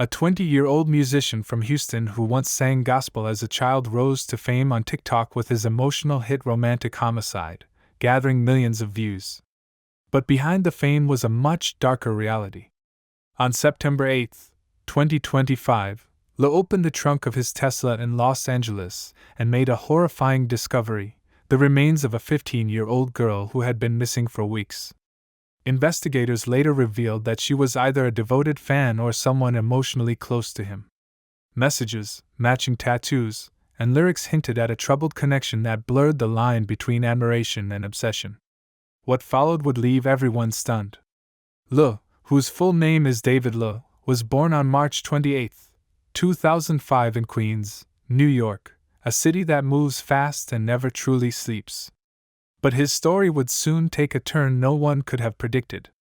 A 20-year-old musician from Houston who once sang gospel as a child rose to fame on TikTok with his emotional hit Romantic Homicide, gathering millions of views. But behind the fame was a much darker reality. On September 8, 2025, Lo opened the trunk of his Tesla in Los Angeles and made a horrifying discovery: the remains of a 15-year-old girl who had been missing for weeks. Investigators later revealed that she was either a devoted fan or someone emotionally close to him. Messages, matching tattoos, and lyrics hinted at a troubled connection that blurred the line between admiration and obsession. What followed would leave everyone stunned. Lo, whose full name is David Lo, was born on March 28, 2005 in Queens, New York, a city that moves fast and never truly sleeps. But his story would soon take a turn no one could have predicted.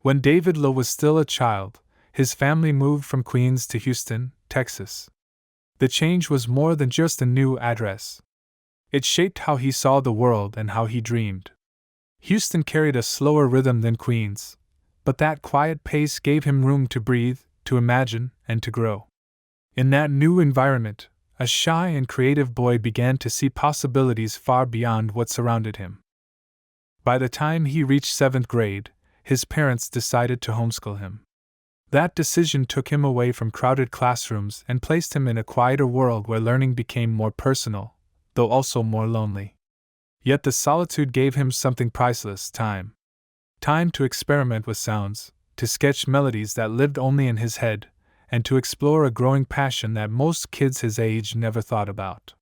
When David Lo was still a child, his family moved from Queens to Houston, Texas. The change was more than just a new address. It shaped how he saw the world and how he dreamed. Houston carried a slower rhythm than Queens, but that quiet pace gave him room to breathe, to imagine, and to grow. In that new environment, a shy and creative boy began to see possibilities far beyond what surrounded him. By the time he reached 7th grade, his parents decided to homeschool him. That decision took him away from crowded classrooms and placed him in a quieter world where learning became more personal, though also more lonely. Yet the solitude gave him something priceless: time. Time to experiment with sounds, to sketch melodies that lived only in his head, and to explore a growing passion that most kids his age never thought about.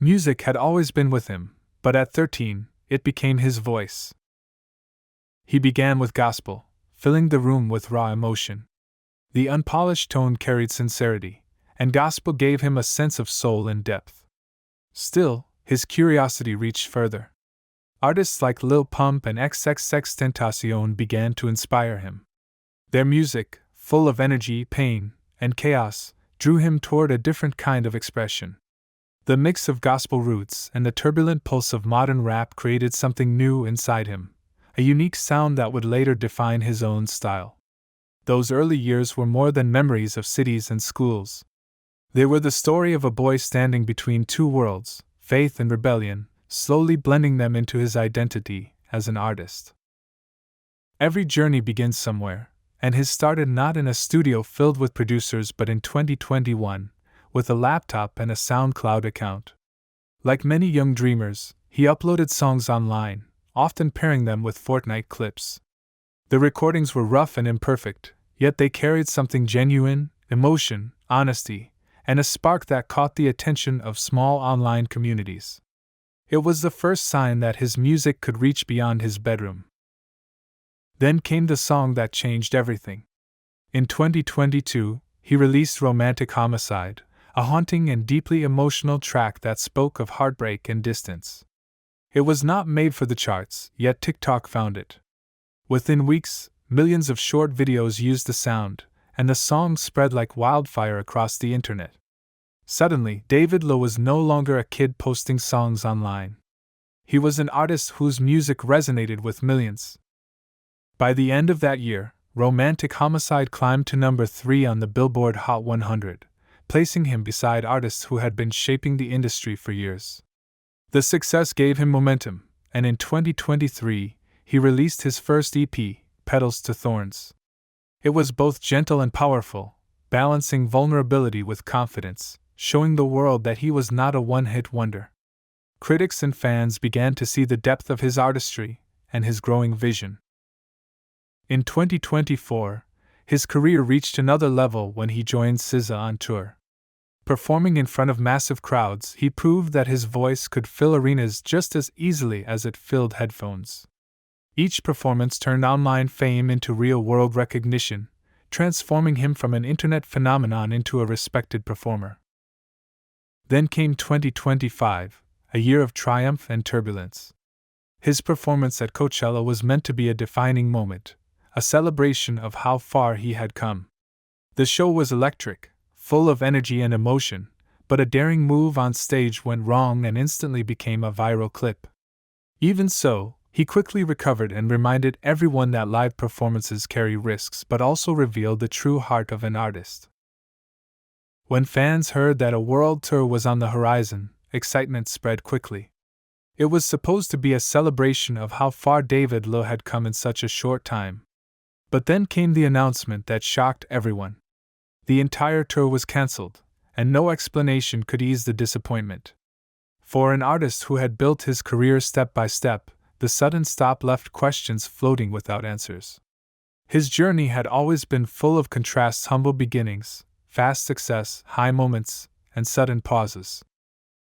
Music had always been with him, but at 13, it became his voice. He began with gospel, filling the room with raw emotion. The unpolished tone carried sincerity, and gospel gave him a sense of soul and depth. Still, his curiosity reached further. Artists like Lil Pump and XXXTentacion began to inspire him. Their music, full of energy, pain, and chaos, drew him toward a different kind of expression. The mix of gospel roots and the turbulent pulse of modern rap created something new inside him, a unique sound that would later define his own style. Those early years were more than memories of cities and schools. They were the story of a boy standing between two worlds, faith and rebellion, slowly blending them into his identity as an artist. Every journey begins somewhere, and his started not in a studio filled with producers but in 2021, with a laptop and a SoundCloud account. Like many young dreamers, he uploaded songs online, often pairing them with Fortnite clips. The recordings were rough and imperfect, yet they carried something genuine: emotion, honesty, and a spark that caught the attention of small online communities. It was the first sign that his music could reach beyond his bedroom. Then came the song that changed everything. In 2022, he released Romantic Homicide, a haunting and deeply emotional track that spoke of heartbreak and distance. It was not made for the charts, yet TikTok found it. Within weeks, millions of short videos used the sound, and the song spread like wildfire across the internet. Suddenly, David Lo was no longer a kid posting songs online. He was an artist whose music resonated with millions. By the end of that year, Romantic Homicide climbed to number 3 on the Billboard Hot 100, placing him beside artists who had been shaping the industry for years. The success gave him momentum, and in 2023, he released his first EP, Petals to Thorns. It was both gentle and powerful, balancing vulnerability with confidence, showing the world that he was not a one-hit wonder. Critics and fans began to see the depth of his artistry and his growing vision. In 2024, his career reached another level when he joined SZA on tour. Performing in front of massive crowds, he proved that his voice could fill arenas just as easily as it filled headphones. Each performance turned online fame into real-world recognition, transforming him from an internet phenomenon into a respected performer. Then came 2025, a year of triumph and turbulence. His performance at Coachella was meant to be a defining moment, a celebration of how far he had come. The show was electric, full of energy and emotion, but a daring move on stage went wrong and instantly became a viral clip. Even so, He quickly recovered and reminded everyone that live performances carry risks but also reveal the true heart of an artist. When fans heard that a world tour was on the horizon, excitement spread quickly. It was supposed to be a celebration of how far David Lowe had come in such a short time. But then came the announcement that shocked everyone. The entire tour was cancelled, and no explanation could ease the disappointment. For an artist who had built his career step by step, the sudden stop left questions floating without answers. His journey had always been full of contrasts: humble beginnings, fast success, high moments, and sudden pauses.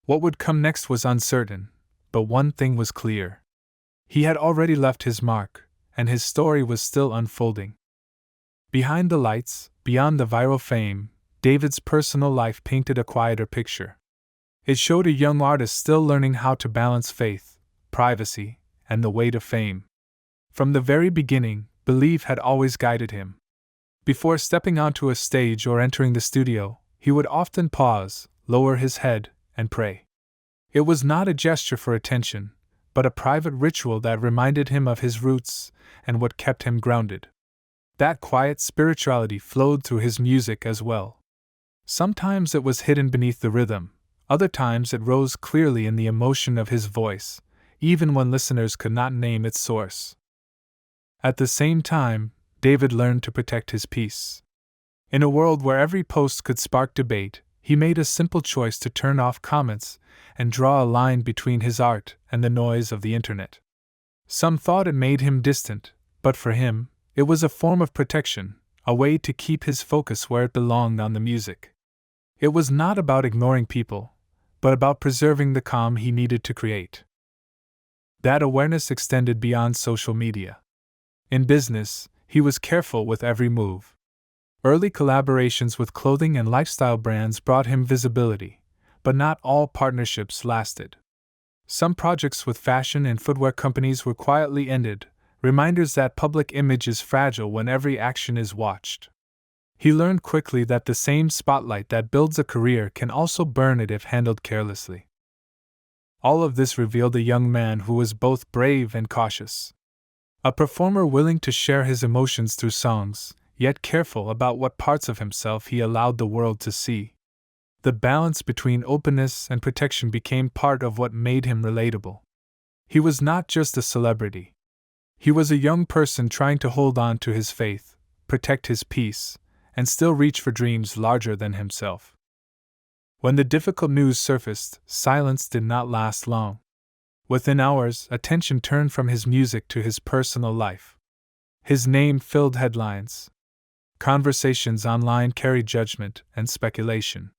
What would come next was uncertain, but one thing was clear. He had already left his mark, and his story was still unfolding. Behind the lights, beyond the viral fame, David's personal life painted a quieter picture. It showed a young artist still learning how to balance faith, privacy, and the weight of fame. From the very beginning, belief had always guided him. Before stepping onto a stage or entering the studio, he would often pause, lower his head, and pray. It was not a gesture for attention, but a private ritual that reminded him of his roots and what kept him grounded. That quiet spirituality flowed through his music as well. Sometimes it was hidden beneath the rhythm, other times it rose clearly in the emotion of his voice, even when listeners could not name its source. At the same time, David learned to protect his peace. In a world where every post could spark debate, he made a simple choice to turn off comments and draw a line between his art and the noise of the internet. Some thought it made him distant, but for him, it was a form of protection, a way to keep his focus where it belonged on the music. It was not about ignoring people, but about preserving the calm he needed to create. That awareness extended beyond social media. In business, he was careful with every move. Early collaborations with clothing and lifestyle brands brought him visibility, but not all partnerships lasted. Some projects with fashion and footwear companies were quietly ended, reminders that public image is fragile when every action is watched. He learned quickly that the same spotlight that builds a career can also burn it if handled carelessly. All of this revealed a young man who was both brave and cautious. A performer willing to share his emotions through songs, yet careful about what parts of himself he allowed the world to see. The balance between openness and protection became part of what made him relatable. He was not just a celebrity. He was a young person trying to hold on to his faith, protect his peace, and still reach for dreams larger than himself. When the difficult news surfaced, silence did not last long. Within hours, attention turned from his music to his personal life. His name filled headlines. Conversations online carried judgment and speculation.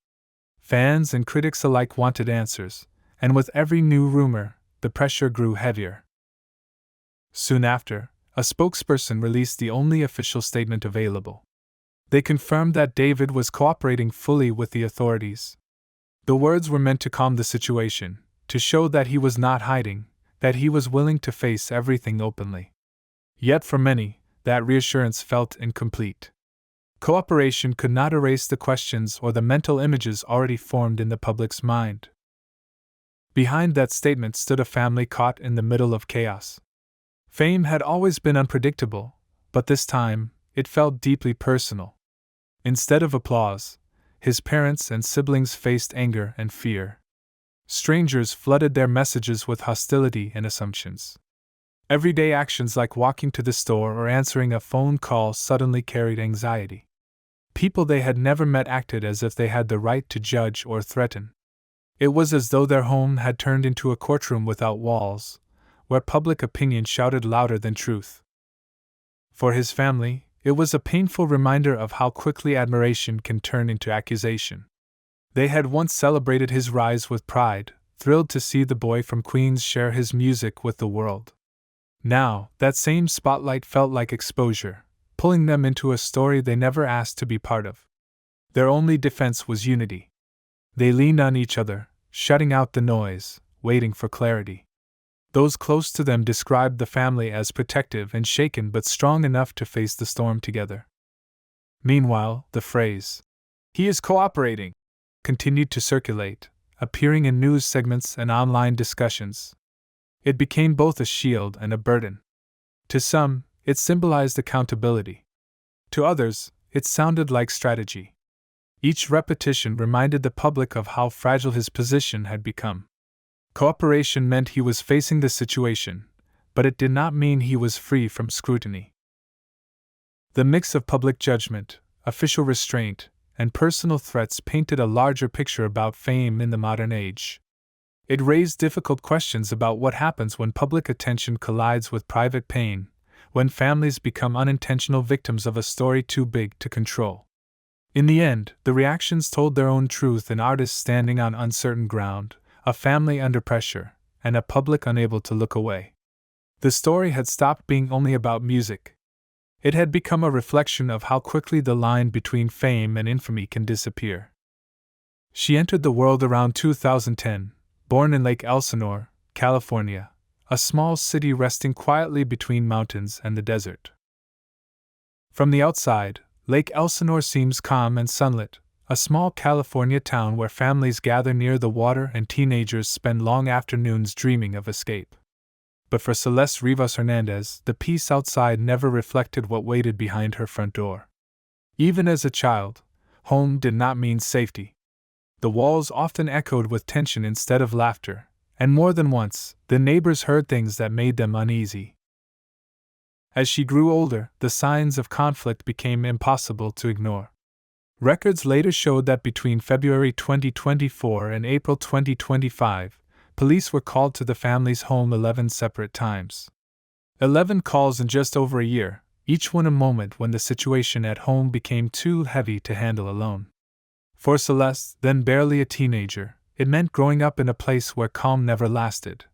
Fans and critics alike wanted answers, and with every new rumor, the pressure grew heavier. Soon after, a spokesperson released the only official statement available. They confirmed that David was cooperating fully with the authorities. The words were meant to calm the situation, to show that he was not hiding, that he was willing to face everything openly. Yet for many, that reassurance felt incomplete. Cooperation could not erase the questions or the mental images already formed in the public's mind. Behind that statement stood a family caught in the middle of chaos. Fame had always been unpredictable, but this time, it felt deeply personal. Instead of applause, his parents and siblings faced anger and fear. Strangers flooded their messages with hostility and assumptions. Everyday actions like walking to the store or answering a phone call suddenly carried anxiety. People they had never met acted as if they had the right to judge or threaten. It was as though their home had turned into a courtroom without walls, where public opinion shouted louder than truth. For his family, it was a painful reminder of how quickly admiration can turn into accusation. They had once celebrated his rise with pride, thrilled to see the boy from Queens share his music with the world. Now, that same spotlight felt like exposure, pulling them into a story they never asked to be part of. Their only defense was unity. They leaned on each other, shutting out the noise, waiting for clarity. Those close to them described the family as protective and shaken but strong enough to face the storm together. Meanwhile, the phrase, "He is cooperating," continued to circulate, appearing in news segments and online discussions. It became both a shield and a burden. To some, it symbolized accountability. To others, it sounded like strategy. Each repetition reminded the public of how fragile his position had become. Cooperation meant he was facing the situation, but it did not mean he was free from scrutiny. The mix of public judgment, official restraint, and personal threats painted a larger picture about fame in the modern age. It raised difficult questions about what happens when public attention collides with private pain, when families become unintentional victims of a story too big to control. In the end, the reactions told their own truth: an artist standing on uncertain ground, a family under pressure, and a public unable to look away. The story had stopped being only about music. It had become a reflection of how quickly the line between fame and infamy can disappear. She entered the world around 2010, born in Lake Elsinore, California, a small city resting quietly between mountains and the desert. From the outside, Lake Elsinore seems calm and sunlit, a small California town where families gather near the water and teenagers spend long afternoons dreaming of escape. But for Celeste Rivas Hernandez, the peace outside never reflected what waited behind her front door. Even as a child, home did not mean safety. The walls often echoed with tension instead of laughter, and more than once, the neighbors heard things that made them uneasy. As she grew older, the signs of conflict became impossible to ignore. Records later showed that between February 2024 and April 2025, police were called to the family's home 11 separate times. 11 calls in just over a year, each one a moment when the situation at home became too heavy to handle alone. For Celeste, then barely a teenager, it meant growing up in a place where calm never lasted,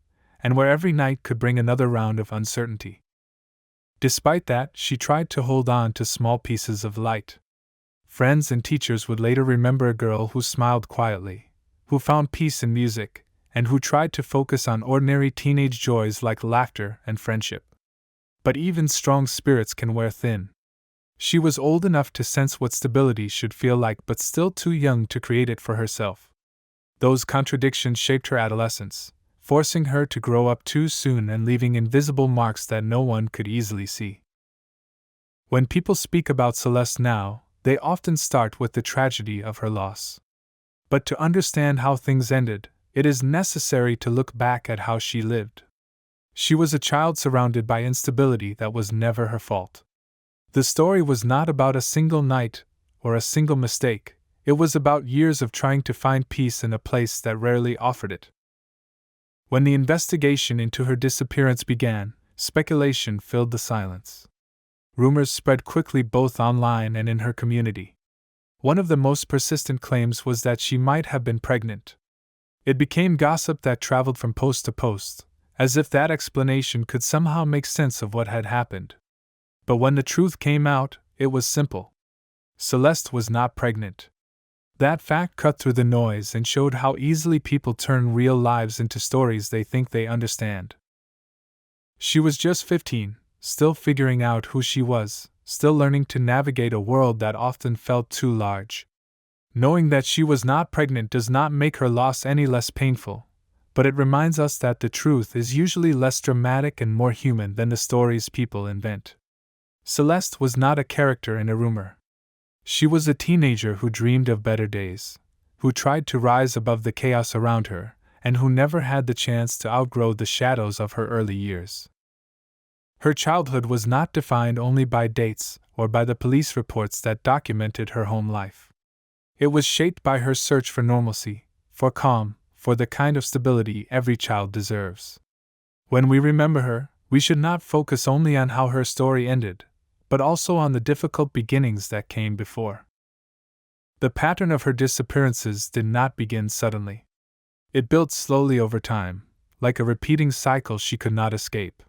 and where every night could bring another round of uncertainty. Despite that, she tried to hold on to small pieces of light. Friends and teachers would later remember a girl who smiled quietly, who found peace in music, and who tried to focus on ordinary teenage joys like laughter and friendship. But even strong spirits can wear thin. She was old enough to sense what stability should feel like, but still too young to create it for herself. Those contradictions shaped her adolescence, forcing her to grow up too soon and leaving invisible marks that no one could easily see. When people speak about Celeste now, they often start with the tragedy of her loss. But to understand how things ended, it is necessary to look back at how she lived. She was a child surrounded by instability that was never her fault. The story was not about a single night or a single mistake, it was about years of trying to find peace in a place that rarely offered it. When the investigation into her disappearance began, speculation filled the silence. Rumors spread quickly both online and in her community. One of the most persistent claims was that she might have been pregnant. It became gossip that traveled from post to post, as if that explanation could somehow make sense of what had happened. But when the truth came out, it was simple. Celeste was not pregnant. That fact cut through the noise and showed how easily people turn real lives into stories they think they understand. She was just 15, still figuring out who she was, still learning to navigate a world that often felt too large. Knowing that she was not pregnant does not make her loss any less painful, but it reminds us that the truth is usually less dramatic and more human than the stories people invent. Celeste was not a character in a rumor. She was a teenager who dreamed of better days, who tried to rise above the chaos around her, and who never had the chance to outgrow the shadows of her early years. Her childhood was not defined only by dates or by the police reports that documented her home life. It was shaped by her search for normalcy, for calm, for the kind of stability every child deserves. When we remember her, we should not focus only on how her story ended, but also on the difficult beginnings that came before. The pattern of her disappearances did not begin suddenly. It built slowly over time, like a repeating cycle she could not escape.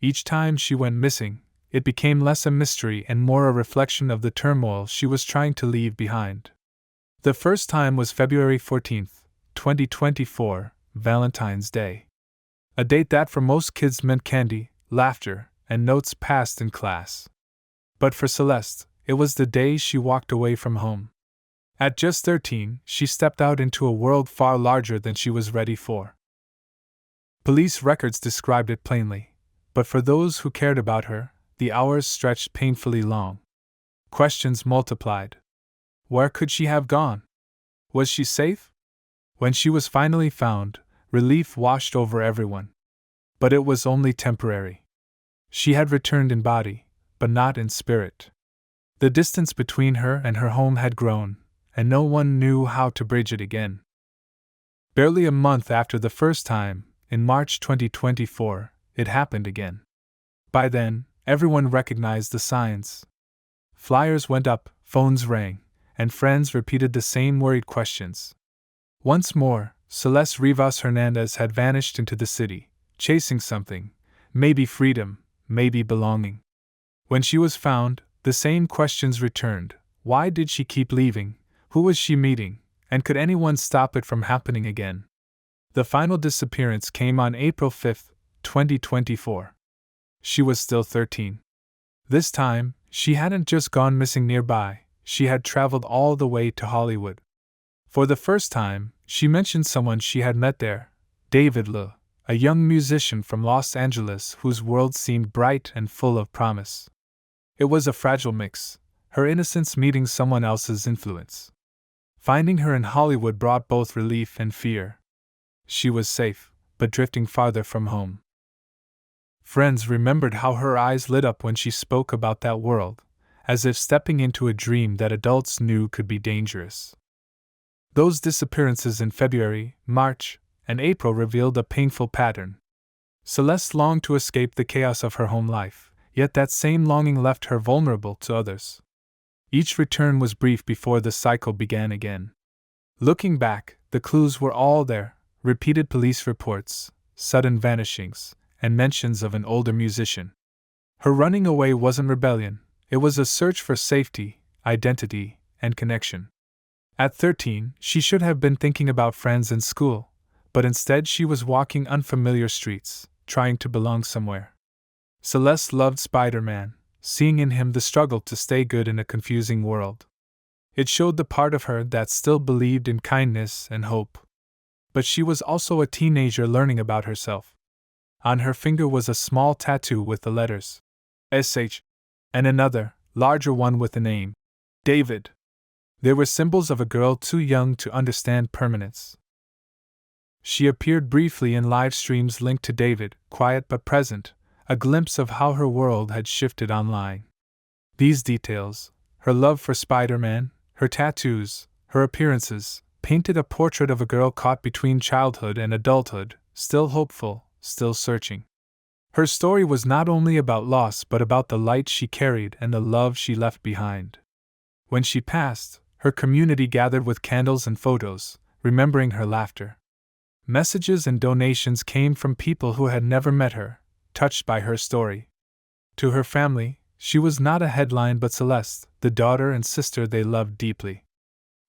Each time she went missing, it became less a mystery and more a reflection of the turmoil she was trying to leave behind. The first time was February 14, 2024, Valentine's Day. A date that for most kids meant candy, laughter, and notes passed in class. But for Celeste, it was the day she walked away from home. At just 13, she stepped out into a world far larger than she was ready for. Police records described it plainly, but for those who cared about her, the hours stretched painfully long. Questions multiplied. Where could she have gone? Was she safe? When she was finally found, relief washed over everyone. But it was only temporary. She had returned in body, but not in spirit. The distance between her and her home had grown, and no one knew how to bridge it again. Barely a month after the first time, in March 2024, it happened again. By then, everyone recognized the signs. Flyers went up, phones rang, and friends repeated the same worried questions. Once more, Celeste Rivas Hernandez had vanished into the city, chasing something, maybe freedom, maybe belonging. When she was found, the same questions returned. Why did she keep leaving? Who was she meeting? And could anyone stop it from happening again? The final disappearance came on April 5, 2024. She was still 13. This time, she hadn't just gone missing nearby, she had traveled all the way to Hollywood. For the first time, she mentioned someone she had met there, David Le, a young musician from Los Angeles whose world seemed bright and full of promise. It was a fragile mix, her innocence meeting someone else's influence. Finding her in Hollywood brought both relief and fear. She was safe, but drifting farther from home. Friends remembered how her eyes lit up when she spoke about that world, as if stepping into a dream that adults knew could be dangerous. Those disappearances in February, March, and April revealed a painful pattern. Celeste longed to escape the chaos of her home life, yet that same longing left her vulnerable to others. Each return was brief before the cycle began again. Looking back, the clues were all there: repeated police reports, sudden vanishings, and mentions of an older musician. Her running away wasn't rebellion, it was a search for safety, identity, and connection. At 13, she should have been thinking about friends and school, but instead she was walking unfamiliar streets, trying to belong somewhere. Celeste loved Spider-Man, seeing in him the struggle to stay good in a confusing world. It showed the part of her that still believed in kindness and hope. But she was also a teenager learning about herself. On her finger was a small tattoo with the letters SH, and another, larger one with the name David. They were symbols of a girl too young to understand permanence. She appeared briefly in live streams linked to David, quiet but present, a glimpse of how her world had shifted online. These details, her love for Spider-Man, her tattoos, her appearances, painted a portrait of a girl caught between childhood and adulthood, still hopeful, still searching. Her story was not only about loss but about the light she carried and the love she left behind. When she passed, her community gathered with candles and photos, remembering her laughter. Messages and donations came from people who had never met her, touched by her story. To her family, she was not a headline but Celeste, the daughter and sister they loved deeply.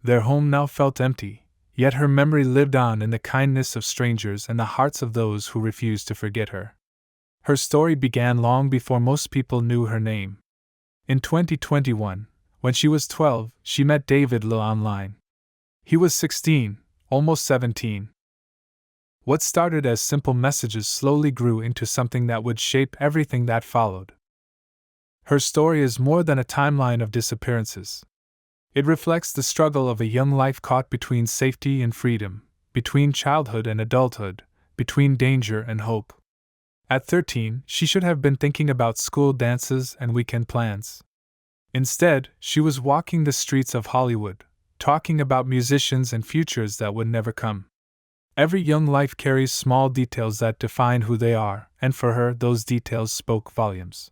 Their home now felt empty, yet her memory lived on in the kindness of strangers and the hearts of those who refused to forget her. Her story began long before most people knew her name. In 2021, when she was 12, she met David Le online. He was 16, almost 17. What started as simple messages slowly grew into something that would shape everything that followed. Her story is more than a timeline of disappearances. It reflects the struggle of a young life caught between safety and freedom, between childhood and adulthood, between danger and hope. At 13, she should have been thinking about school dances and weekend plans. Instead, she was walking the streets of Hollywood, talking about musicians and futures that would never come. Every young life carries small details that define who they are, and for her, those details spoke volumes.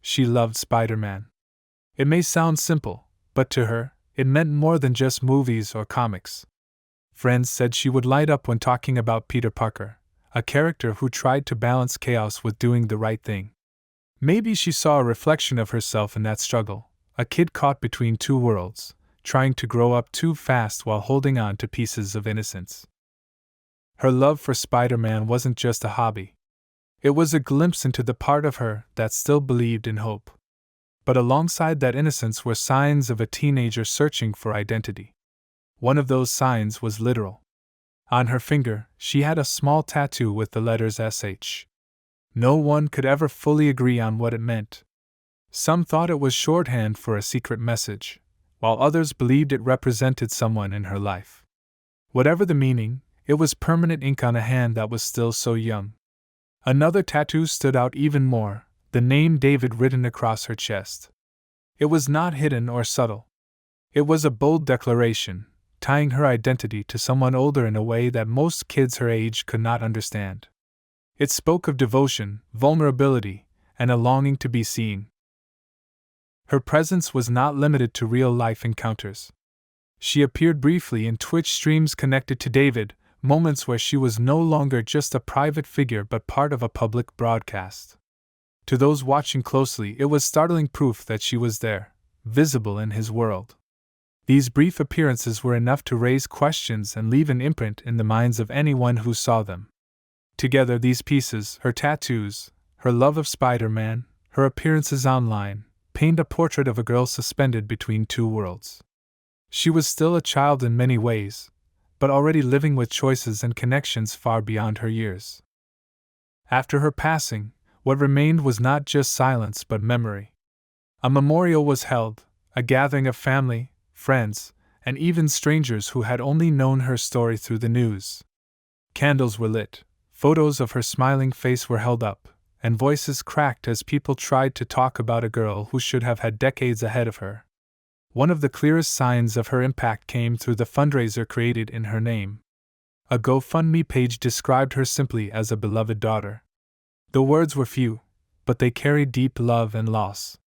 She loved Spider-Man. It may sound simple, but to her, it meant more than just movies or comics. Friends said she would light up when talking about Peter Parker, a character who tried to balance chaos with doing the right thing. Maybe she saw a reflection of herself in that struggle, a kid caught between two worlds, trying to grow up too fast while holding on to pieces of innocence. Her love for Spider-Man wasn't just a hobby. It was a glimpse into the part of her that still believed in hope. But alongside that innocence were signs of a teenager searching for identity. One of those signs was literal. On her finger, she had a small tattoo with the letters SH. No one could ever fully agree on what it meant. Some thought it was shorthand for a secret message, while others believed it represented someone in her life. Whatever the meaning, it was permanent ink on a hand that was still so young. Another tattoo stood out even more, the name David written across her chest. It was not hidden or subtle. It was a bold declaration, tying her identity to someone older in a way that most kids her age could not understand. It spoke of devotion, vulnerability, and a longing to be seen. Her presence was not limited to real-life encounters. She appeared briefly in Twitch streams connected to David, moments where she was no longer just a private figure but part of a public broadcast. To those watching closely, it was startling proof that she was there, visible in his world. These brief appearances were enough to raise questions and leave an imprint in the minds of anyone who saw them. Together, these pieces, her tattoos, her love of Spider-Man, her appearances online, paint a portrait of a girl suspended between two worlds. She was still a child in many ways, but already living with choices and connections far beyond her years. After her passing, what remained was not just silence but memory. A memorial was held, a gathering of family, friends, and even strangers who had only known her story through the news. Candles were lit, photos of her smiling face were held up, and voices cracked as people tried to talk about a girl who should have had decades ahead of her. One of the clearest signs of her impact came through the fundraiser created in her name. A GoFundMe page described her simply as a beloved daughter. The words were few, but they carried deep love and loss.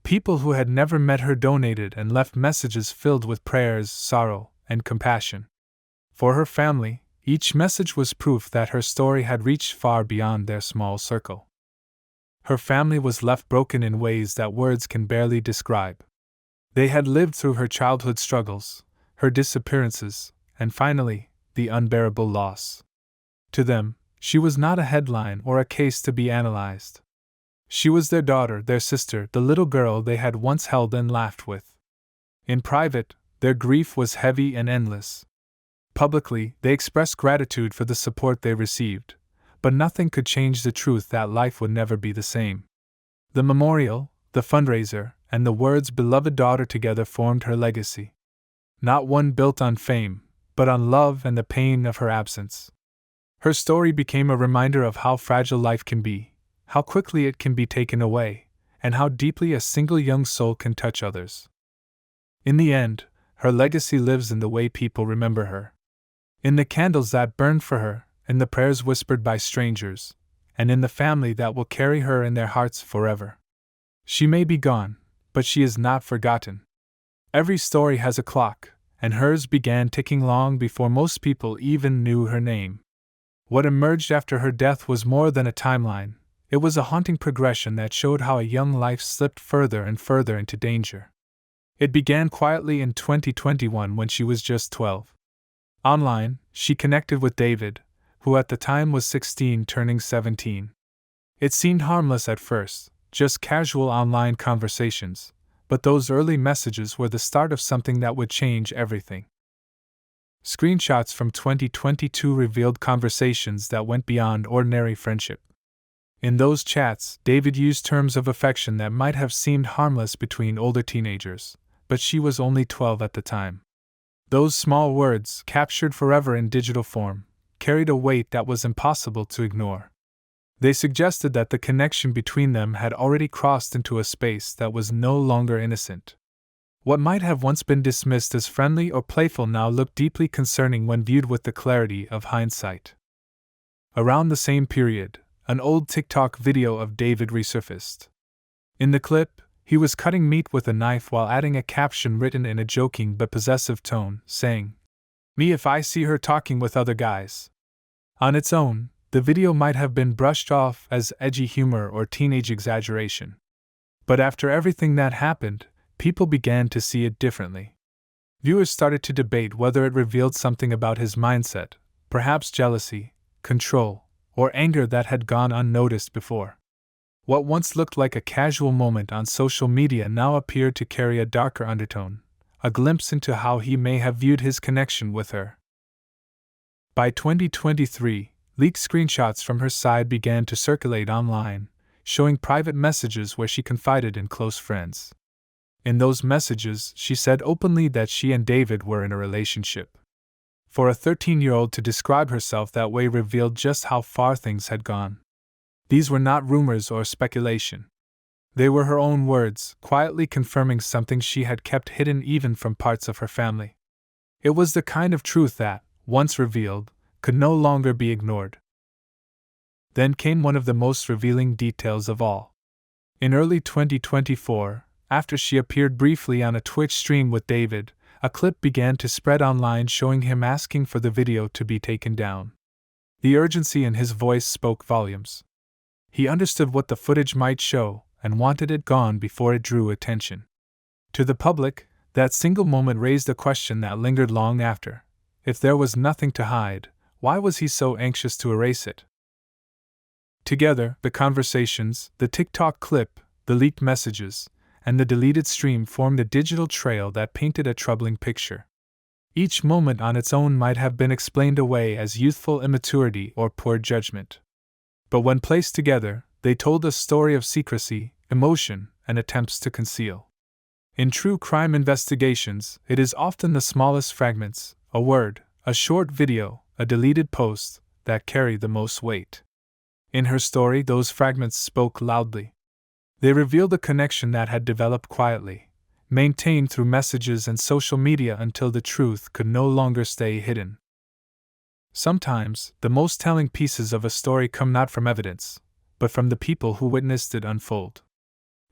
People who had never met her donated and left messages filled with prayers, sorrow, and compassion. For her family, each message was proof that her story had reached far beyond their small circle. Her family was left broken in ways that words can barely describe. They had lived through her childhood struggles, her disappearances, and finally, the unbearable loss. To them, she was not a headline or a case to be analyzed. She was their daughter, their sister, the little girl they had once held and laughed with. In private, their grief was heavy and endless. Publicly, they expressed gratitude for the support they received, but nothing could change the truth that life would never be the same. The memorial, the fundraiser, and the words beloved daughter together formed her legacy. Not one built on fame, but on love and the pain of her absence. Her story became a reminder of how fragile life can be, how quickly it can be taken away, and how deeply a single young soul can touch others. In the end, her legacy lives in the way people remember her. In the candles that burned for her, in the prayers whispered by strangers, and in the family that will carry her in their hearts forever. She may be gone, but she is not forgotten. Every story has a clock, and hers began ticking long before most people even knew her name. What emerged after her death was more than a timeline, it was a haunting progression that showed how a young life slipped further and further into danger. It began quietly in 2021 when she was just 12. Online, she connected with David, who at the time was 16 turning 17. It seemed harmless at first, just casual online conversations, but those early messages were the start of something that would change everything. Screenshots from 2022 revealed conversations that went beyond ordinary friendship. In those chats, David used terms of affection that might have seemed harmless between older teenagers, but she was only 12 at the time. Those small words, captured forever in digital form, carried a weight that was impossible to ignore. They suggested that the connection between them had already crossed into a space that was no longer innocent. What might have once been dismissed as friendly or playful now looked deeply concerning when viewed with the clarity of hindsight. Around the same period, an old TikTok video of David resurfaced. In the clip, he was cutting meat with a knife while adding a caption written in a joking but possessive tone, saying, "Me if I see her talking with other guys." On its own, the video might have been brushed off as edgy humor or teenage exaggeration. But after everything that happened, people began to see it differently. Viewers started to debate whether it revealed something about his mindset, perhaps jealousy, control, or anger that had gone unnoticed before. What once looked like a casual moment on social media now appeared to carry a darker undertone, a glimpse into how he may have viewed his connection with her. By 2023, leaked screenshots from her side began to circulate online, showing private messages where she confided in close friends. In those messages, she said openly that she and David were in a relationship. For a 13-year-old to describe herself that way revealed just how far things had gone. These were not rumors or speculation. They were her own words, quietly confirming something she had kept hidden even from parts of her family. It was the kind of truth that, once revealed, could no longer be ignored. Then came one of the most revealing details of all. In early 2024, after she appeared briefly on a Twitch stream with David, a clip began to spread online showing him asking for the video to be taken down. The urgency in his voice spoke volumes. He understood what the footage might show and wanted it gone before it drew attention. To the public, that single moment raised a question that lingered long after. If there was nothing to hide, why was he so anxious to erase it? Together, the conversations, the TikTok clip, the leaked messages, and the deleted stream formed a digital trail that painted a troubling picture. Each moment on its own might have been explained away as youthful immaturity or poor judgment. But when placed together, they told a story of secrecy, emotion, and attempts to conceal. In true crime investigations, it is often the smallest fragments, a word, a short video, a deleted post, that carry the most weight. In her story, those fragments spoke loudly. They revealed a connection that had developed quietly, maintained through messages and social media until the truth could no longer stay hidden. Sometimes, the most telling pieces of a story come not from evidence, but from the people who witnessed it unfold.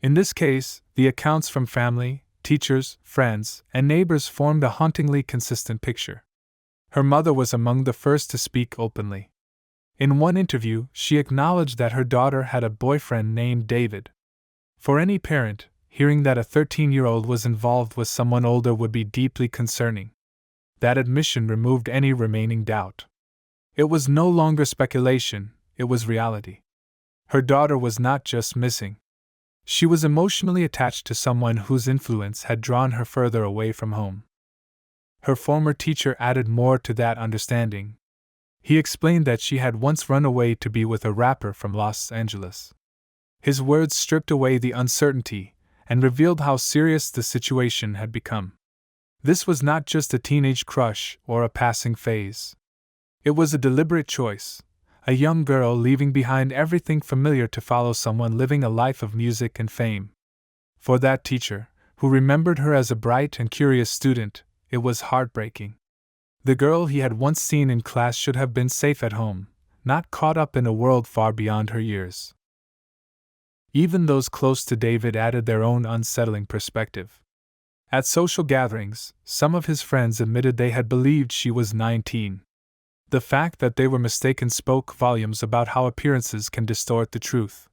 In this case, the accounts from family, teachers, friends, and neighbors formed a hauntingly consistent picture. Her mother was among the first to speak openly. In one interview, she acknowledged that her daughter had a boyfriend named David. For any parent, hearing that a 13-year-old was involved with someone older would be deeply concerning. That admission removed any remaining doubt. It was no longer speculation, it was reality. Her daughter was not just missing. She was emotionally attached to someone whose influence had drawn her further away from home. Her former teacher added more to that understanding. He explained that she had once run away to be with a rapper from Los Angeles. His words stripped away the uncertainty and revealed how serious the situation had become. This was not just a teenage crush or a passing phase. It was a deliberate choice, a young girl leaving behind everything familiar to follow someone living a life of music and fame. For that teacher, who remembered her as a bright and curious student, it was heartbreaking. The girl he had once seen in class should have been safe at home, not caught up in a world far beyond her years. Even those close to David added their own unsettling perspective. At social gatherings, some of his friends admitted they had believed she was 19. The fact that they were mistaken spoke volumes about how appearances can distort the truth.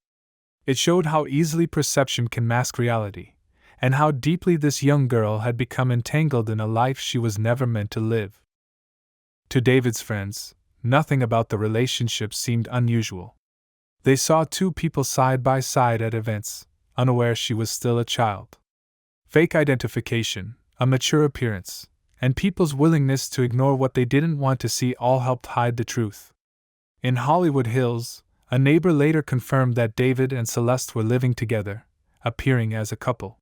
It showed how easily perception can mask reality, and how deeply this young girl had become entangled in a life she was never meant to live. To David's friends, nothing about the relationship seemed unusual. They saw two people side by side at events, unaware she was still a child. Fake identification, a mature appearance, and people's willingness to ignore what they didn't want to see all helped hide the truth. In Hollywood Hills, a neighbor later confirmed that David and Celeste were living together, appearing as a couple.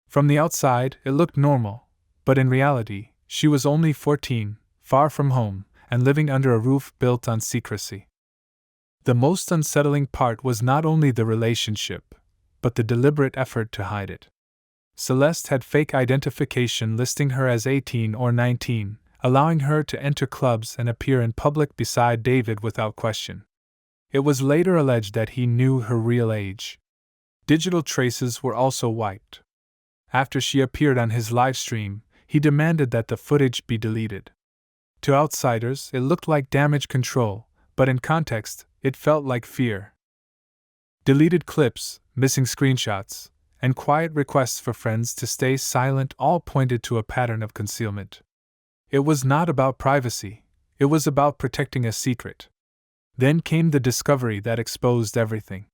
From the outside, it looked normal, but in reality, she was only 14, far from home, and living under a roof built on secrecy. The most unsettling part was not only the relationship, but the deliberate effort to hide it. Celeste had fake identification listing her as 18 or 19, allowing her to enter clubs and appear in public beside David without question. It was later alleged that he knew her real age. Digital traces were also wiped. After she appeared on his live stream, he demanded that the footage be deleted. To outsiders, it looked like damage control, but in context, it felt like fear. Deleted clips, missing screenshots, and quiet requests for friends to stay silent all pointed to a pattern of concealment. It was not about privacy, it was about protecting a secret. Then came the discovery that exposed everything.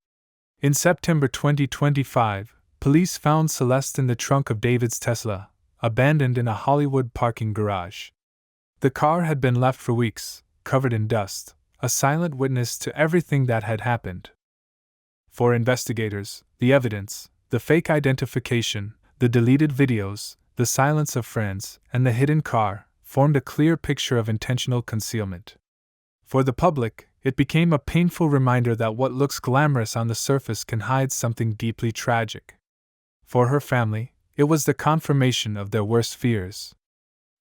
In September 2025, police found Celeste in the trunk of David's Tesla, abandoned in a Hollywood parking garage. The car had been left for weeks, covered in dust, a silent witness to everything that had happened. For investigators, the evidence, the fake identification, the deleted videos, the silence of friends, and the hidden car formed a clear picture of intentional concealment. For the public, it became a painful reminder that what looks glamorous on the surface can hide something deeply tragic. For her family, it was the confirmation of their worst fears.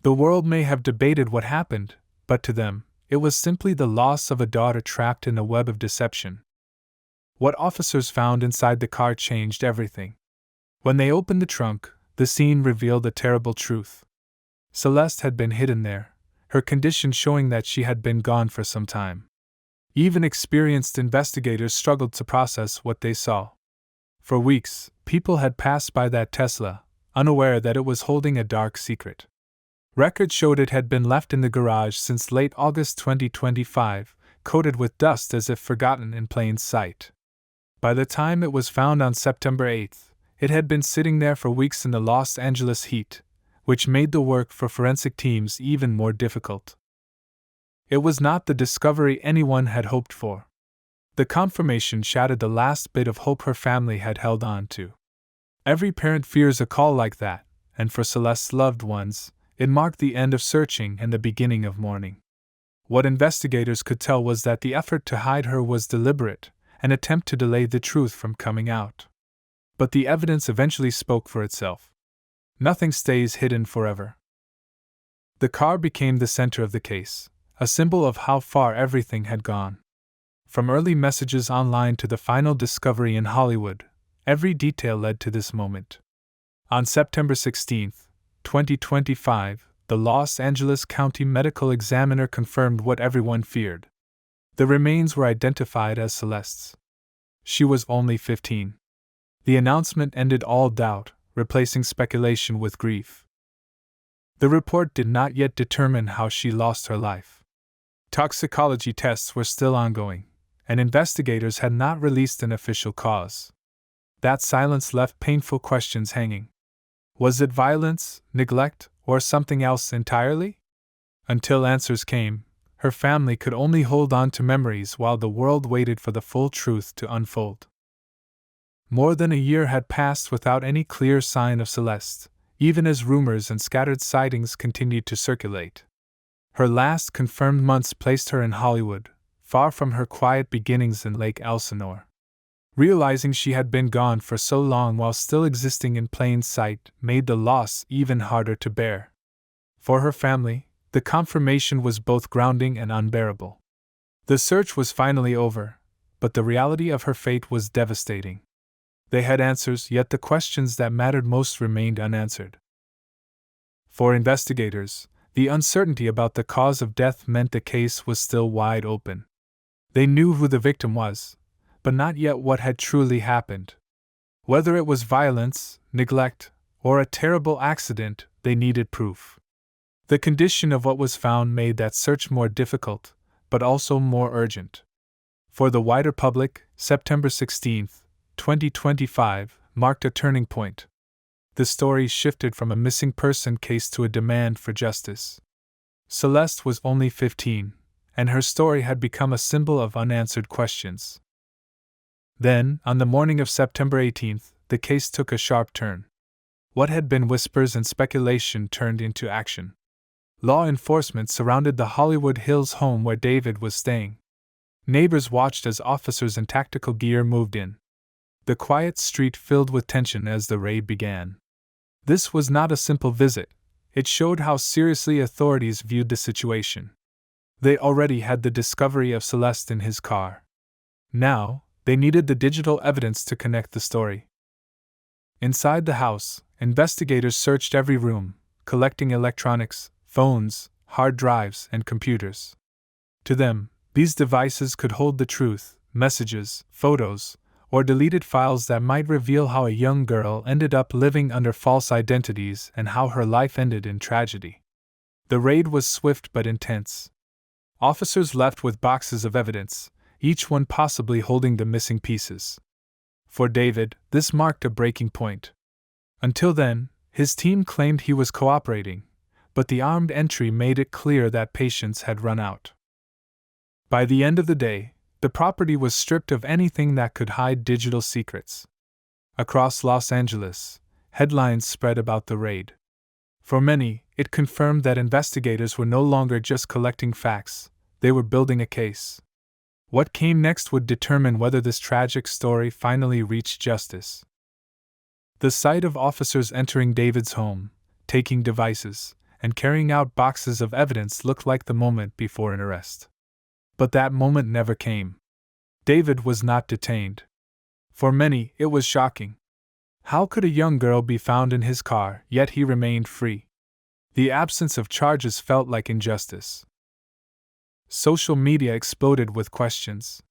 The world may have debated what happened, but to them, it was simply the loss of a daughter trapped in a web of deception. What officers found inside the car changed everything. When they opened the trunk, the scene revealed a terrible truth. Celeste had been hidden there, her condition showing that she had been gone for some time. Even experienced investigators struggled to process what they saw. For weeks, people had passed by that Tesla, unaware that it was holding a dark secret. Records showed it had been left in the garage since late August 2025, coated with dust as if forgotten in plain sight. By the time it was found on September 8th, it had been sitting there for weeks in the Los Angeles heat, which made the work for forensic teams even more difficult. It was not the discovery anyone had hoped for. The confirmation shattered the last bit of hope her family had held on to. Every parent fears a call like that, and for Celeste's loved ones, it marked the end of searching and the beginning of mourning. What investigators could tell was that the effort to hide her was deliberate, an attempt to delay the truth from coming out. But the evidence eventually spoke for itself. Nothing stays hidden forever. The car became the center of the case, a symbol of how far everything had gone. From early messages online to the final discovery in Hollywood, every detail led to this moment. On September 16, 2025, the Los Angeles County Medical Examiner confirmed what everyone feared. The remains were identified as Celeste's. She was only 15. The announcement ended all doubt, replacing speculation with grief. The report did not yet determine how she lost her life. Toxicology tests were still ongoing, and investigators had not released an official cause. That silence left painful questions hanging. Was it violence, neglect, or something else entirely? Until answers came, her family could only hold on to memories while the world waited for the full truth to unfold. More than a year had passed without any clear sign of Celeste, even as rumors and scattered sightings continued to circulate. Her last confirmed months placed her in Hollywood, far from her quiet beginnings in Lake Elsinore. Realizing she had been gone for so long while still existing in plain sight made the loss even harder to bear. For her family, the confirmation was both grounding and unbearable. The search was finally over, but the reality of her fate was devastating. They had answers, yet the questions that mattered most remained unanswered. For investigators, the uncertainty about the cause of death meant the case was still wide open. They knew who the victim was, but not yet what had truly happened. Whether it was violence, neglect, or a terrible accident, they needed proof. The condition of what was found made that search more difficult, but also more urgent. For the wider public, September 16, 2025, marked a turning point. The story shifted from a missing person case to a demand for justice. Celeste was only 15, and her story had become a symbol of unanswered questions. Then, on the morning of September 18, the case took a sharp turn. What had been whispers and speculation turned into action. Law enforcement surrounded the Hollywood Hills home where David was staying. Neighbors watched as officers in tactical gear moved in. The quiet street filled with tension as the raid began. This was not a simple visit. It showed how seriously authorities viewed the situation. They already had the discovery of Celeste in his car. Now, they needed the digital evidence to connect the story. Inside the house, investigators searched every room, collecting electronics, phones, hard drives, and computers. To them, these devices could hold the truth, messages, photos, or deleted files that might reveal how a young girl ended up living under false identities and how her life ended in tragedy. The raid was swift but intense. Officers left with boxes of evidence, each one possibly holding the missing pieces. For David, this marked a breaking point. Until then, his team claimed he was cooperating, but the armed entry made it clear that patience had run out. By the end of the day, the property was stripped of anything that could hide digital secrets. Across Los Angeles, headlines spread about the raid. For many, it confirmed that investigators were no longer just collecting facts, they were building a case. What came next would determine whether this tragic story finally reached justice. The sight of officers entering David's home, taking devices, and carrying out boxes of evidence looked like the moment before an arrest. But that moment never came. David was not detained. For many, it was shocking. How could a young girl be found in his car, yet he remained free? The absence of charges felt like injustice. Social media exploded with questions.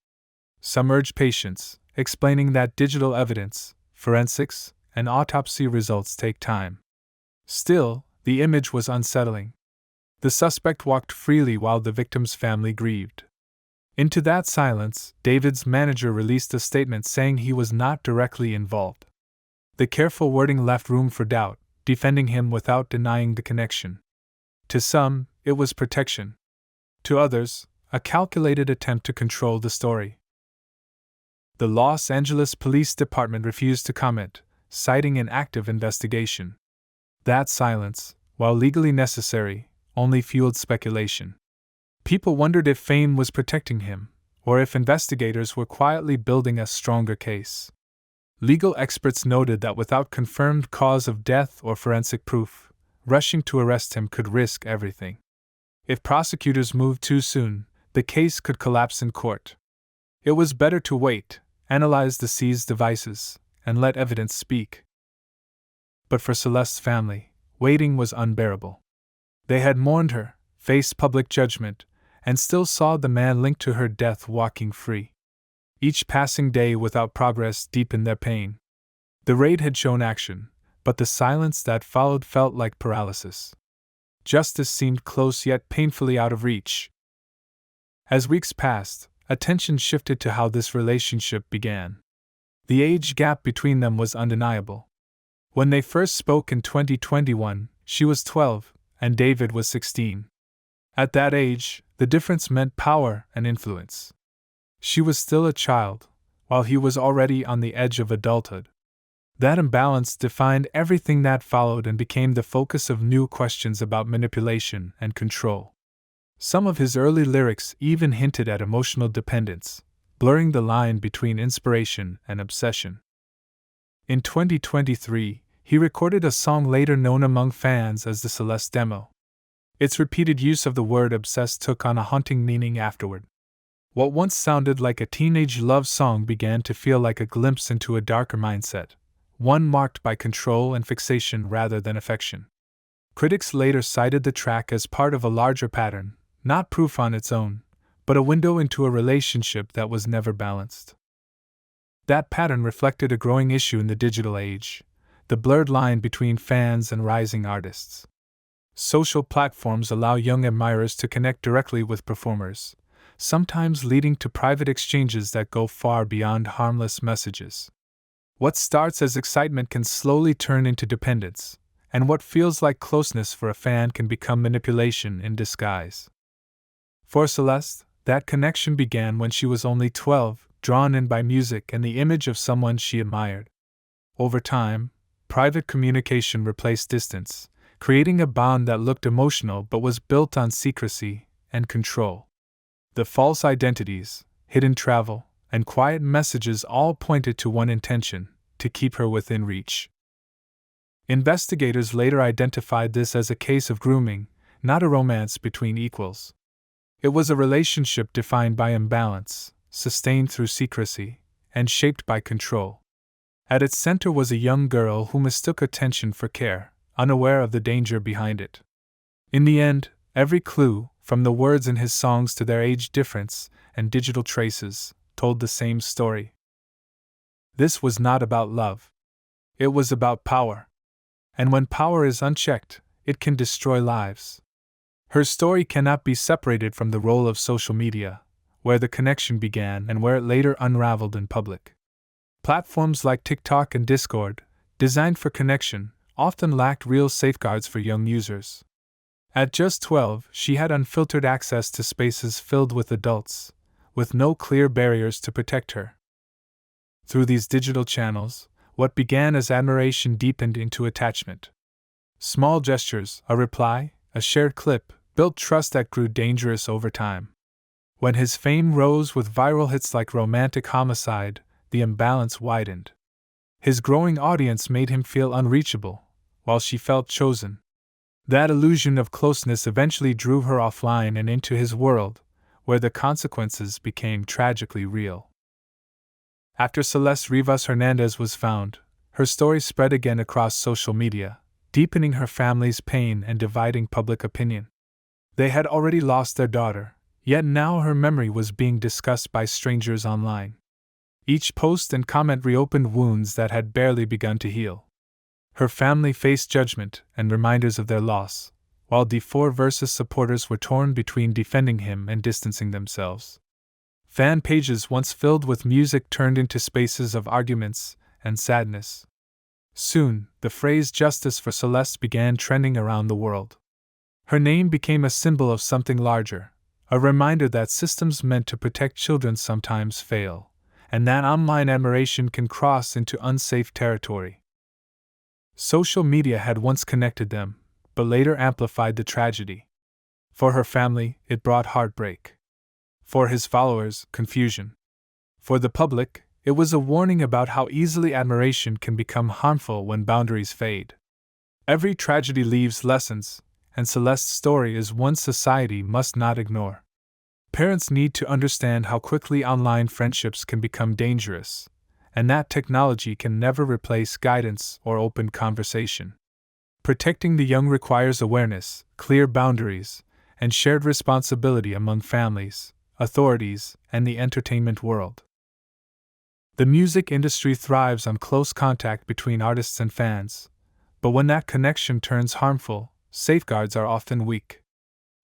Some urged patience, explaining that digital evidence, forensics, and autopsy results take time. Still, the image was unsettling. The suspect walked freely while the victim's family grieved. Into that silence, David's manager released a statement saying he was not directly involved. The careful wording left room for doubt, defending him without denying the connection. To some, it was protection. To others, a calculated attempt to control the story. The Los Angeles Police Department refused to comment, citing an active investigation. That silence, while legally necessary, only fueled speculation. People wondered if fame was protecting him, or if investigators were quietly building a stronger case. Legal experts noted that without confirmed cause of death or forensic proof, rushing to arrest him could risk everything. If prosecutors moved too soon, the case could collapse in court. It was better to wait, analyze the seized devices, and let evidence speak. But for Celeste's family, waiting was unbearable. They had mourned her, faced public judgment, and still saw the man linked to her death walking free. Each passing day without progress deepened their pain. The raid had shown action, but the silence that followed felt like paralysis. Justice seemed close yet painfully out of reach. As weeks passed, attention shifted to how this relationship began. The age gap between them was undeniable. When they first spoke in 2021, she was 12, and David was 16. At that age, the difference meant power and influence. She was still a child, while he was already on the edge of adulthood. That imbalance defined everything that followed and became the focus of new questions about manipulation and control. Some of his early lyrics even hinted at emotional dependence, blurring the line between inspiration and obsession. In 2023, he recorded a song later known among fans as the Celeste demo. Its repeated use of the word obsessed took on a haunting meaning afterward. What once sounded like a teenage love song began to feel like a glimpse into a darker mindset, one marked by control and fixation rather than affection. Critics later cited the track as part of a larger pattern, not proof on its own, but a window into a relationship that was never balanced. That pattern reflected a growing issue in the digital age, the blurred line between fans and rising artists. Social platforms allow young admirers to connect directly with performers, sometimes leading to private exchanges that go far beyond harmless messages. What starts as excitement can slowly turn into dependence, and what feels like closeness for a fan can become manipulation in disguise. For Celeste, that connection began when she was only 12, drawn in by music and the image of someone she admired. Over time, private communication replaced distance, creating a bond that looked emotional but was built on secrecy and control. The false identities, hidden travel, and quiet messages all pointed to one intention: to keep her within reach. Investigators later identified this as a case of grooming, not a romance between equals. It was a relationship defined by imbalance, sustained through secrecy, and shaped by control. At its center was a young girl who mistook attention for care, unaware of the danger behind it. In the end, every clue, from the words in his songs to their age difference and digital traces, told the same story. This was not about love. It was about power. And when power is unchecked, it can destroy lives. Her story cannot be separated from the role of social media, where the connection began and where it later unraveled in public. Platforms like TikTok and Discord, designed for connection, often lacked real safeguards for young users. At just 12, she had unfiltered access to spaces filled with adults, with no clear barriers to protect her. Through these digital channels, what began as admiration deepened into attachment. Small gestures, a reply, a shared clip, built trust that grew dangerous over time. When his fame rose with viral hits like Romantic Homicide, the imbalance widened. His growing audience made him feel unreachable, while she felt chosen. That illusion of closeness eventually drew her offline and into his world, where the consequences became tragically real. After Celeste Rivas Hernandez was found, her story spread again across social media, deepening her family's pain and dividing public opinion. They had already lost their daughter, yet now her memory was being discussed by strangers online. Each post and comment reopened wounds that had barely begun to heal. Her family faced judgment and reminders of their loss, while D4 Versus supporters were torn between defending him and distancing themselves. Fan pages once filled with music turned into spaces of arguments and sadness. Soon, the phrase "justice for Celeste" began trending around the world. Her name became a symbol of something larger, a reminder that systems meant to protect children sometimes fail, and that online admiration can cross into unsafe territory. Social media had once connected them, but later amplified the tragedy. For her family, it brought heartbreak. For his followers, confusion. For the public, it was a warning about how easily admiration can become harmful when boundaries fade. Every tragedy leaves lessons, and Celeste's story is one society must not ignore. Parents need to understand how quickly online friendships can become dangerous, and that technology can never replace guidance or open conversation. Protecting the young requires awareness, clear boundaries, and shared responsibility among families, authorities, and the entertainment world. The music industry thrives on close contact between artists and fans, but when that connection turns harmful, safeguards are often weak.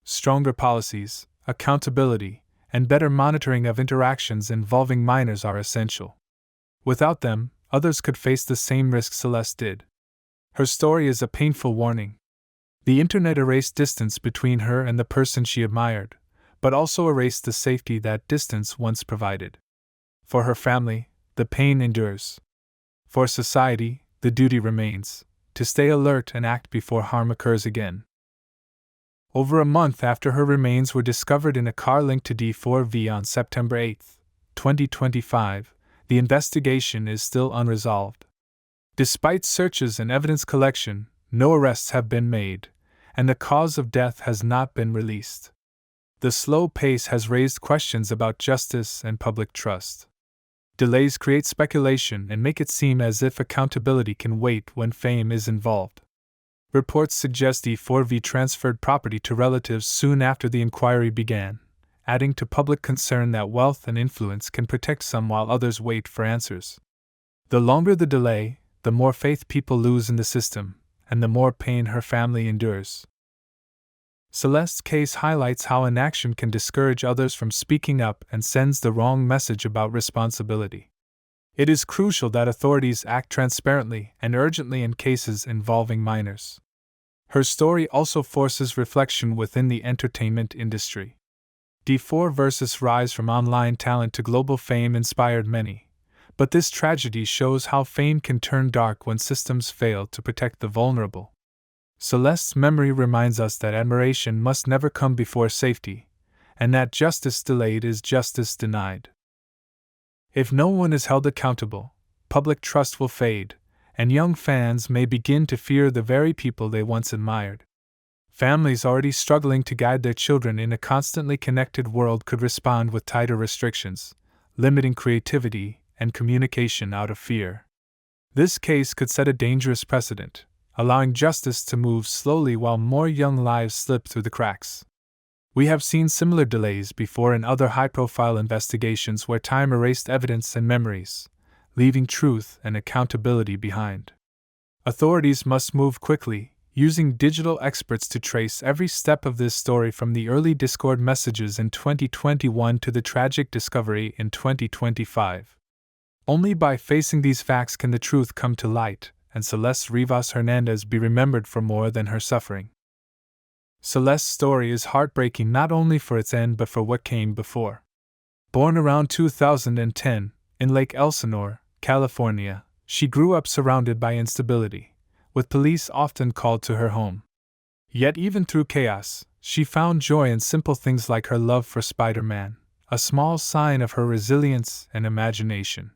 Stronger policies, accountability, and better monitoring of interactions involving minors are essential. Without them, others could face the same risk Celeste did. Her story is a painful warning. The internet erased distance between her and the person she admired, but also erased the safety that distance once provided. For her family, the pain endures. For society, the duty remains, to stay alert and act before harm occurs again. Over a month after her remains were discovered in a car linked to D4V on September 8, 2025, the investigation is still unresolved. Despite searches and evidence collection, no arrests have been made, and the cause of death has not been released. The slow pace has raised questions about justice and public trust. Delays create speculation and make it seem as if accountability can wait when fame is involved. Reports suggest D4V transferred property to relatives soon after the inquiry began, adding to public concern that wealth and influence can protect some while others wait for answers. The longer the delay, the more faith people lose in the system, and the more pain her family endures. Celeste's case highlights how inaction can discourage others from speaking up and sends the wrong message about responsibility. It is crucial that authorities act transparently and urgently in cases involving minors. Her story also forces reflection within the entertainment industry. D4 Versus' rise from online talent to global fame inspired many, but this tragedy shows how fame can turn dark when systems fail to protect the vulnerable. Celeste's memory reminds us that admiration must never come before safety, and that justice delayed is justice denied. If no one is held accountable, public trust will fade, and young fans may begin to fear the very people they once admired. Families already struggling to guide their children in a constantly connected world could respond with tighter restrictions, limiting creativity and communication out of fear. This case could set a dangerous precedent, allowing justice to move slowly while more young lives slip through the cracks. We have seen similar delays before in other high-profile investigations where time erased evidence and memories, leaving truth and accountability behind. Authorities must move quickly, using digital experts to trace every step of this story from the early Discord messages in 2021 to the tragic discovery in 2025. Only by facing these facts can the truth come to light, and Celeste Rivas Hernandez be remembered for more than her suffering. Celeste's story is heartbreaking not only for its end but for what came before. Born around 2010, in Lake Elsinore, California, she grew up surrounded by instability, with police often called to her home. Yet even through chaos, she found joy in simple things like her love for Spider-Man, a small sign of her resilience and imagination.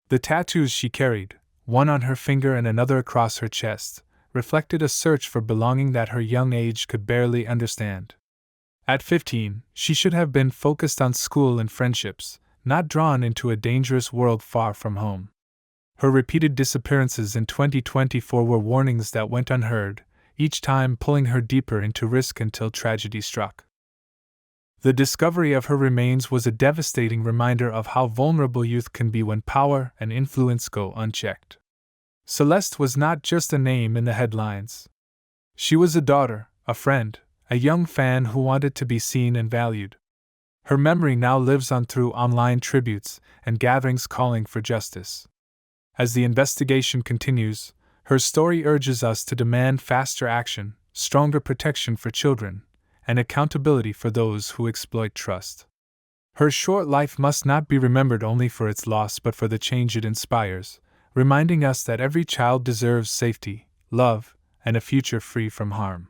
The tattoos she carried, one on her finger and another across her chest, reflected a search for belonging that her young age could barely understand. At 15, she should have been focused on school and friendships, not drawn into a dangerous world far from home. Her repeated disappearances in 2024 were warnings that went unheard, each time pulling her deeper into risk until tragedy struck. The discovery of her remains was a devastating reminder of how vulnerable youth can be when power and influence go unchecked. Celeste was not just a name in the headlines. She was a daughter, a friend, a young fan who wanted to be seen and valued. Her memory now lives on through online tributes and gatherings calling for justice. As the investigation continues, her story urges us to demand faster action, stronger protection for children, and accountability for those who exploit trust. Her short life must not be remembered only for its loss but for the change it inspires, reminding us that every child deserves safety, love, and a future free from harm.